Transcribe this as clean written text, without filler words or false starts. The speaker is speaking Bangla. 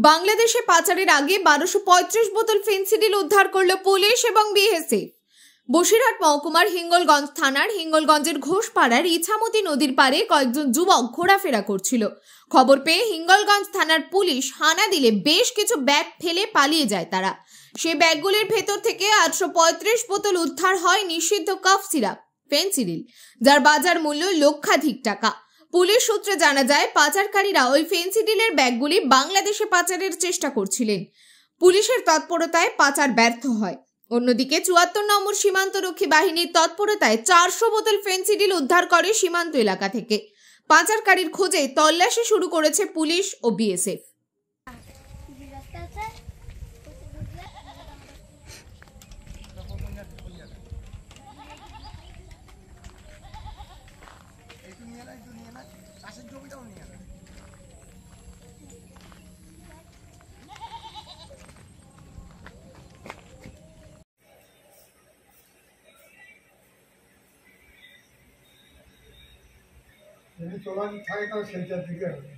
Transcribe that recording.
বাংলাদেশে পাচারের আগে 1235 বোতল ফেন্সিডিল উদ্ধার করল পুলিশ এবং বিএসএফ। বসিরহাট মহকুমার হিঙ্গলগঞ্জ থানার হিঙ্গলগঞ্জের ঘোষপাড়ার ইছামতি নদীর পাড়ে কয়েকজন যুবক ঘোরাফেরা করছিল। খবর পেয়ে হিঙ্গলগঞ্জ থানার পুলিশ হানা দিলে বেশ কিছু ব্যাগ ফেলে পালিয়ে যায় তারা। সেই ব্যাগগুলির ভেতর থেকে 835 বোতল উদ্ধার হয় নিষিদ্ধ কফ সিরাপ ফেন্সিডিল, যার বাজার মূল্য লক্ষাধিক টাকা। পুলিশ সূত্রে জানা যায়, পাচারকারীরা ওই ফেন্সিডিলের ব্যাগগুলি বাংলাদেশে পাচারের চেষ্টা করছিলেন। পুলিশের তৎপরতায় পাচার ব্যর্থ হয়। অন্যদিকে 74 নম্বর সীমান্তরক্ষী বাহিনীর তৎপরতায় 400 বোতল ফেন্সিডিল উদ্ধার করে সীমান্ত এলাকা থেকে। পাচারকারীর খোঁজে তল্লাশি শুরু করেছে পুলিশ ও বিএসএফ। যদি চলান থাকে তাহলে সেইটার দিকে হবে।